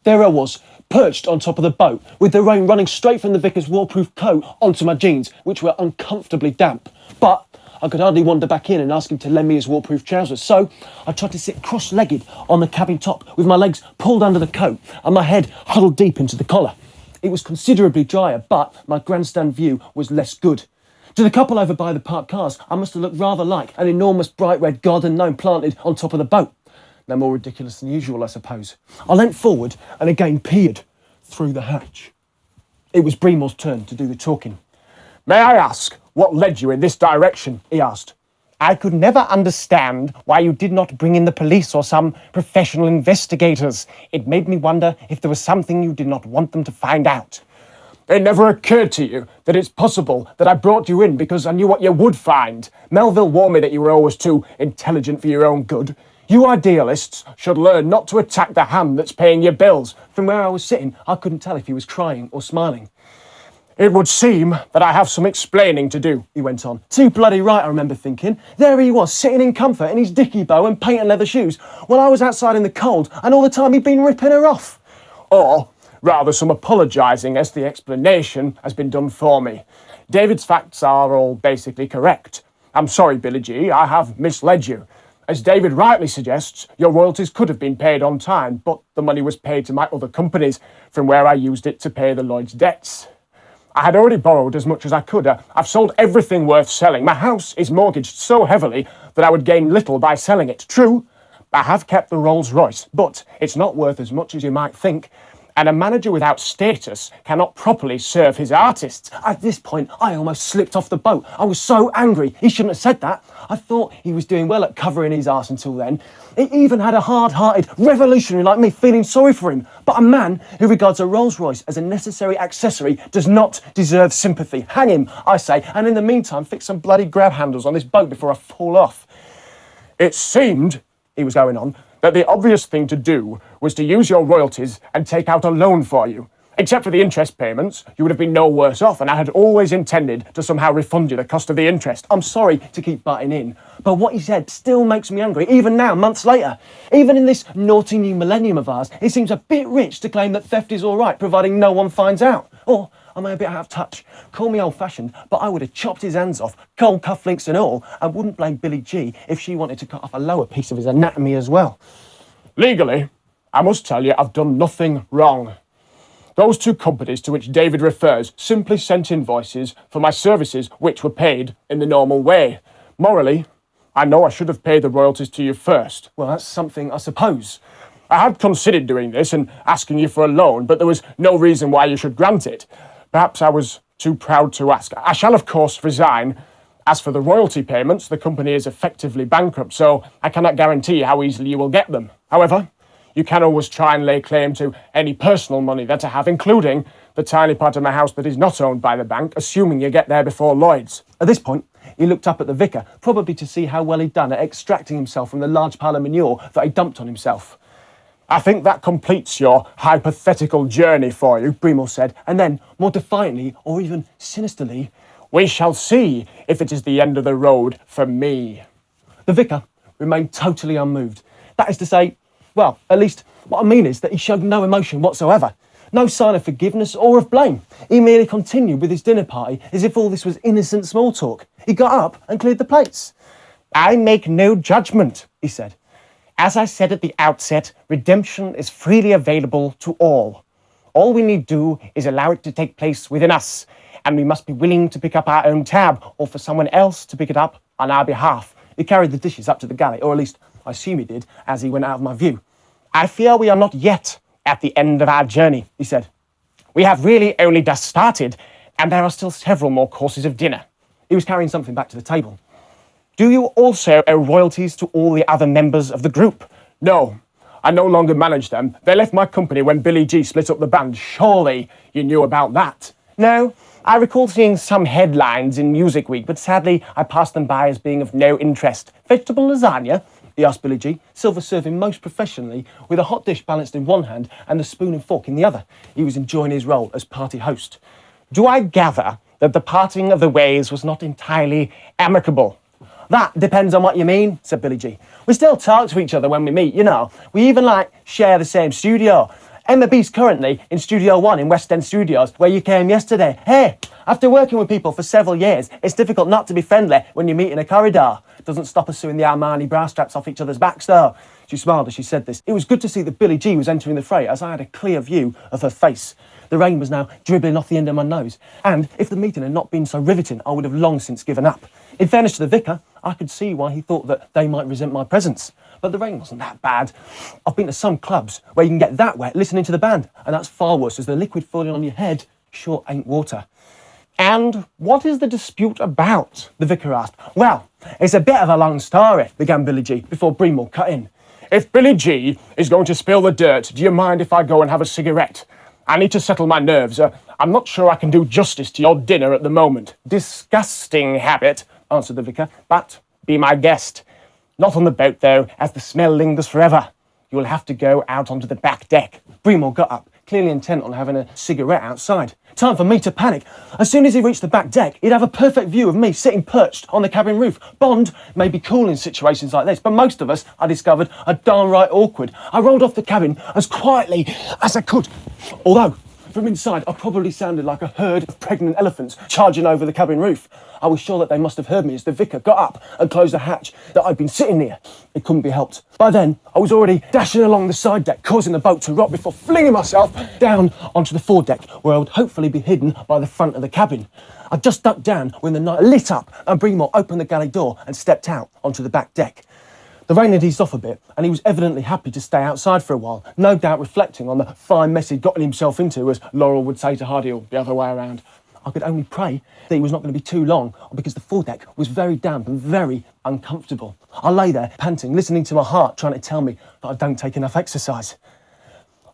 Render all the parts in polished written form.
There I was, perched on top of the boat, with the rain running straight from the vicar's waterproof coat onto my jeans, which were uncomfortably damp. But I could hardly wander back in and ask him to lend me his waterproof trousers, so I tried to sit cross-legged on the cabin top with my legs pulled under the coat and my head huddled deep into the collar. It was considerably drier, but my grandstand view was less good. To the couple over by the parked cars, I must have looked rather like an enormous bright red garden gnome planted on top of the boat. No more ridiculous than usual, I suppose. I leant forward and again peered through the hatch. It was Breamore's turn to do the talking. "May I ask what led you in this direction?" he asked. "I could never understand why you did not bring in the police or some professional investigators. It made me wonder if there was something you did not want them to find out." "It never occurred to you that it's possible that I brought you in because I knew what you would find. Melville warned me that you were always too intelligent for your own good. You idealists should learn not to attack the hand that's paying your bills." From where I was sitting, I couldn't tell if he was crying or smiling. "It would seem that I have some explaining to do," he went on. Too bloody right, I remember thinking. There he was, sitting in comfort in his dicky bow and patent leather shoes, while I was outside in the cold, and all the time he'd been ripping her off. Or, rather, some apologising as the explanation has been done for me. David's facts are all basically correct. I'm sorry, Billy G, I have misled you. As David rightly suggests, your royalties could have been paid on time, but the money was paid to my other companies, from where I used it to pay the Lloyd's debts. I had already borrowed as much as I could. I've sold everything worth selling. My house is mortgaged so heavily that I would gain little by selling it. True, I have kept the Rolls Royce, but it's not worth as much as you might think. And a manager without status cannot properly serve his artists. At this point, I almost slipped off the boat. I was so angry. He shouldn't have said that. I thought he was doing well at covering his arse until then. He even had a hard-hearted revolutionary like me feeling sorry for him. But a man who regards a Rolls Royce as a necessary accessory does not deserve sympathy. Hang him, I say, and in the meantime, fix some bloody grab handles on this boat before I fall off. It seemed, he was going on, that the obvious thing to do was to use your royalties and take out a loan for you. Except for the interest payments, you would have been no worse off, and I had always intended to somehow refund you the cost of the interest. I'm sorry to keep butting in, but what he said still makes me angry, even now, months later. Even in this naughty new millennium of ours, it seems a bit rich to claim that theft is all right, providing no one finds out. Or am I a bit out of touch? Call me old-fashioned, but I would have chopped his hands off, cold cufflinks and all, and wouldn't blame Billy G if she wanted to cut off a lower piece of his anatomy as well. Legally, I must tell you I've done nothing wrong. Those two companies to which David refers simply sent invoices for my services which were paid in the normal way. Morally, I know I should have paid the royalties to you first. Well, that's something, I suppose. I had considered doing this and asking you for a loan, but there was no reason why you should grant it. Perhaps I was too proud to ask. I shall, of course, resign. As for the royalty payments, the company is effectively bankrupt, so I cannot guarantee how easily you will get them. However, you can always try and lay claim to any personal money that I have, including the tiny part of my house that is not owned by the bank, assuming you get there before Lloyd's. At this point, he looked up at the vicar, probably to see how well he'd done at extracting himself from the large pile of manure that he dumped on himself. I think that completes your hypothetical journey for you, Breamore said, and then, more defiantly, or even sinisterly, we shall see if it is the end of the road for me. The vicar remained totally unmoved. That is to say, well, at least what I mean is that he showed no emotion whatsoever. No sign of forgiveness or of blame. He merely continued with his dinner party as if all this was innocent small talk. He got up and cleared the plates. "I make no judgment," he said. "As I said at the outset, redemption is freely available to all. All we need do is allow it to take place within us, and we must be willing to pick up our own tab or for someone else to pick it up on our behalf." He carried the dishes up to the galley, or at least I assume he did, as he went out of my view. "I fear we are not yet at the end of our journey," he said. "We have really only just started, and there are still several more courses of dinner." He was carrying something back to the table. "Do you also owe royalties to all the other members of the group?" No, I no longer manage them. They left my company when Billy G split up the band. Surely you knew about that. "No, I recall seeing some headlines in Music Week, but sadly I passed them by as being of no interest. Vegetable lasagna?" he asked Billy G, silver serving most professionally, with a hot dish balanced in one hand and the spoon and fork in the other. He was enjoying his role as party host. "Do I gather that the parting of the ways was not entirely amicable?" "That depends on what you mean," said Billy G. "We still talk to each other when we meet, you know. We even, share the same studio. Emma B's currently in Studio 1 in West End Studios, where you came yesterday. Hey, after working with people for several years, it's difficult not to be friendly when you meet in a corridor. It doesn't stop us suing the Armani bra straps off each other's backs, though. She smiled as she said this. It was good to see that Billie G was entering the fray, as I had a clear view of her face. The rain was now dribbling off the end of my nose, and if the meeting had not been so riveting, I would have long since given up. In fairness to the vicar, I could see why he thought that they might resent my presence. But the rain wasn't that bad. I've been to some clubs where you can get that wet listening to the band, and that's far worse, as the liquid falling on your head sure ain't water. And what is the dispute about? The vicar asked. Well, it's a bit of a long story, began Billie G, before Breamore cut in. If Billie G is going to spill the dirt, do you mind if I go and have a cigarette? I need to settle my nerves. I'm not sure I can do justice to your dinner at the moment. Disgusting habit, answered the vicar, but be my guest. Not on the boat, though, as the smell lingers forever. You will have to go out onto the back deck. Breamore got up, clearly intent on having a cigarette outside. Time for me to panic. As soon as he reached the back deck, he'd have a perfect view of me sitting perched on the cabin roof. Bond may be cool in situations like this, but most of us, I discovered, are downright awkward. I rolled off the cabin as quietly as I could, although from inside I probably sounded like a herd of pregnant elephants charging over the cabin roof. I was sure that they must have heard me as the vicar got up and closed the hatch that I'd been sitting near. It couldn't be helped. By then, I was already dashing along the side deck, causing the boat to rock before flinging myself down onto the foredeck, where I would hopefully be hidden by the front of the cabin. I just ducked down when the night lit up and Breamore opened the galley door and stepped out onto the back deck. The rain had eased off a bit, and he was evidently happy to stay outside for a while, no doubt reflecting on the fine mess he'd gotten himself into, as Laurel would say to Hardy, or the other way around. I could only pray that he was not going to be too long, because the foredeck was very damp and very uncomfortable. I lay there, panting, listening to my heart trying to tell me that I don't take enough exercise.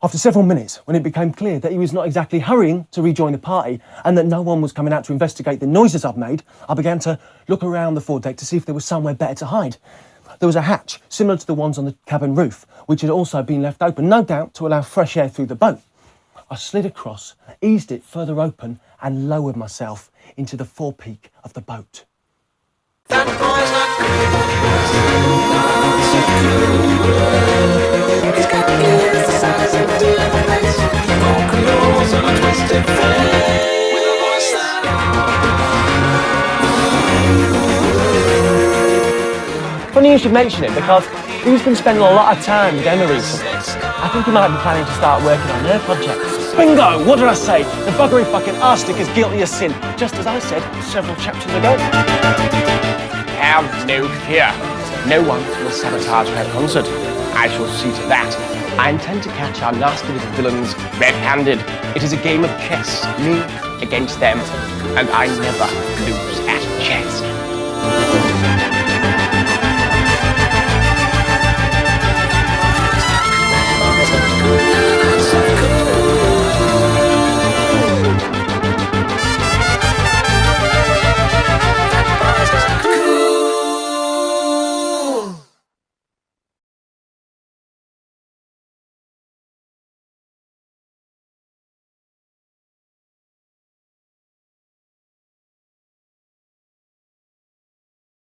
After several minutes, when it became clear that he was not exactly hurrying to rejoin the party and that no one was coming out to investigate the noises I'd made, I began to look around the foredeck to see if there was somewhere better to hide. There was a hatch, similar to the ones on the cabin roof, which had also been left open, no doubt to allow fresh air through the boat. I slid across, eased it further open, and lowered myself into the forepeak of the boat. That boy's not cool. He's got ears the size of deer face, broken nose and a twisted face, with a voice Funny you should mention it, because he's been spending a lot of time with Emma recently. I think he might be planning to start working on her projects. Bingo! What did I say? The buggery fucking arsenic is guilty as sin, just as I said several chapters ago. Have no fear. No one will sabotage her concert. I shall see to that. I intend to catch our nasty little villains red-handed. It is a game of chess, me against them, and I never lose.